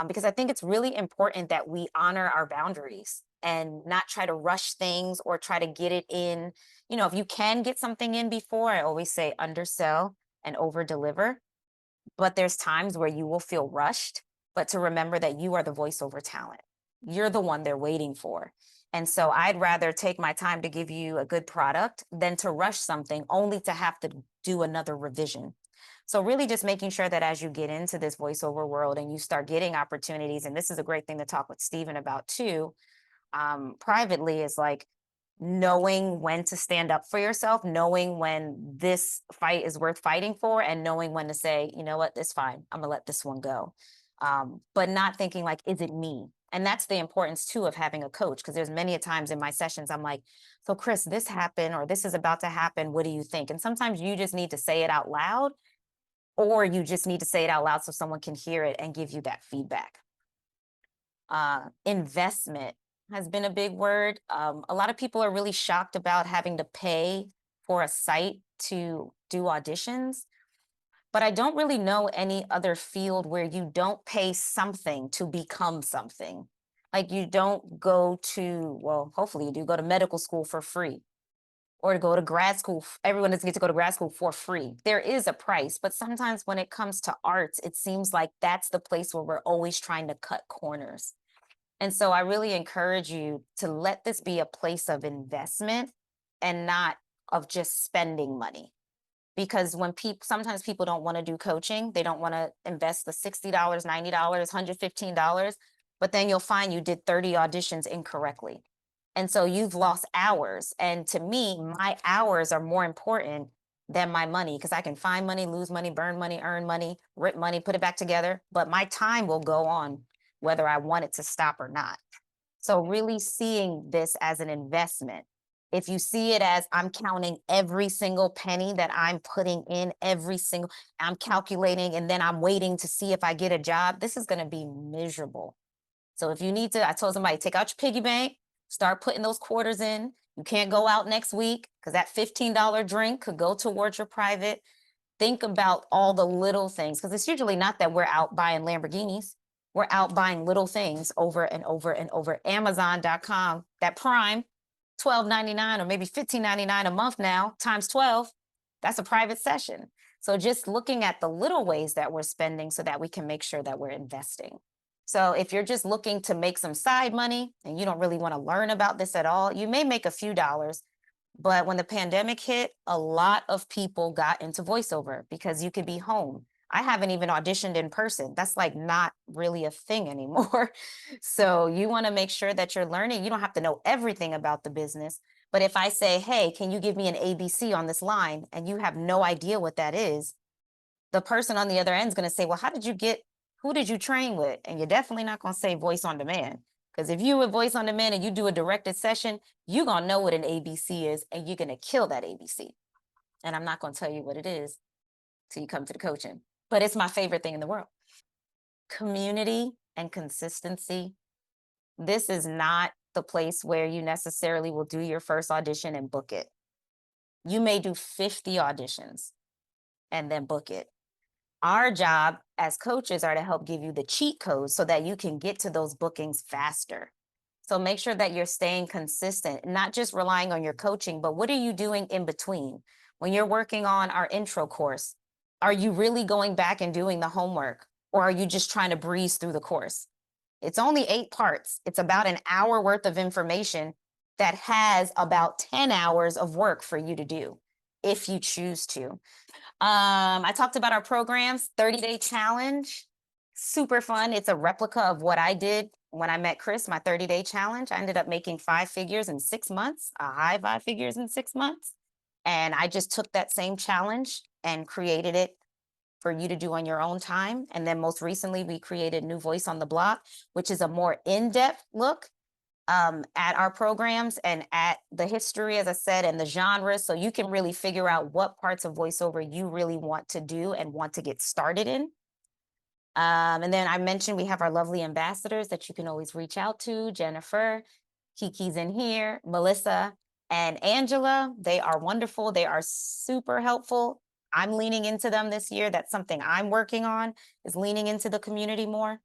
because I think it's really important that we honor our boundaries and not try to rush things or try to get it in. If you can get something in before, I always say undersell and over deliver. But there's times where you will feel rushed, but to remember that you are the voiceover talent. You're the one they're waiting for. And so I'd rather take my time to give you a good product than to rush something only to have to do another revision. So really just making sure that as you get into this voiceover world and you start getting opportunities, and this is a great thing to talk with Stephen about too, privately, is like knowing when to stand up for yourself, knowing when this fight is worth fighting for, and knowing when to say, you know what, it's fine. I'm gonna let this one go. But not thinking like, is it me? And that's the importance too of having a coach. Because there's many a times in my sessions, I'm like, so Chris, this happened or this is about to happen. What do you think? And sometimes you just need to say it out loud, or you just need to say it out loud so someone can hear it and give you that feedback. Investment has been a big word. A lot of people are really shocked about having to pay for a site to do auditions, but I don't really know any other field where you don't pay something to become something. Like you don't go to, well, hopefully you do go to medical school for free or to go to grad school. Everyone doesn't get to go to grad school for free. There is a price, but sometimes when it comes to arts, it seems like that's the place where we're always trying to cut corners. And so I really encourage you to let this be a place of investment and not of just spending money. Because when people sometimes people don't want to do coaching, they don't want to invest the $60, $90, $115, but then you'll find you did 30 auditions incorrectly. And so you've lost hours. And to me, my hours are more important than my money because I can find money, lose money, burn money, earn money, rip money, put it back together. But my time will go on whether I want it to stop or not. So really seeing this as an investment. If you see it as I'm counting every single penny that I'm putting in, I'm calculating and then I'm waiting to see if I get a job, this is going to be miserable. So if you need to, I told somebody, take out your piggy bank, start putting those quarters in. You can't go out next week because that $15 drink could go towards your private. Think about all the little things because it's usually not that we're out buying Lamborghinis. We're out buying little things over and over and over. Amazon.com, that Prime, 12.99 or maybe 15.99 a month now, times 12, that's a private session. So just looking at the little ways that we're spending so that we can make sure that we're investing. So if you're just looking to make some side money and you don't really want to learn about this at all, you may make a few dollars. But when the pandemic hit, a lot of people got into voiceover because you could be home. I haven't even auditioned in person. That's like not really a thing anymore. So you want to make sure that you're learning. You don't have to know everything about the business. But if I say, hey, can you give me an ABC on this line? And you have no idea what that is, the person on the other end is going to say, well, who did you train with? And you're definitely not going to say voice on demand. Because if you would voice on demand and you do a directed session, you're going to know what an ABC is and you're going to kill that ABC. And I'm not going to tell you what it is till you come to the coaching. But it's my favorite thing in the world. Community and consistency. This is not the place where you necessarily will do your first audition and book it. You may do 50 auditions and then book it. Our job as coaches are to help give you the cheat codes so that you can get to those bookings faster. So make sure that you're staying consistent, not just relying on your coaching, but what are you doing in between? When you're working on our intro course, are you really going back and doing the homework or are you just trying to breeze through the course? It's only 8 parts. It's about an hour worth of information that has about 10 hours of work for you to do if you choose to. I talked about our programs, 30-day challenge, super fun. It's a replica of what I did when I met Chris, my 30-day challenge. I ended up making 5 figures in 6 months, a high 5 figures in 6 months. And I just took that same challenge and created it for you to do on your own time. And then most recently, we created New Voice on the Block, which is a more in-depth look at our programs and at the history, as I said, and the genres. So you can really figure out what parts of voiceover you really want to do and want to get started in. And then I mentioned we have our lovely ambassadors that you can always reach out to. Jennifer, Kiki's in here, Melissa, and Angela. They are wonderful. They are super helpful. I'm leaning into them this year. That's something I'm working on, is leaning into the community more.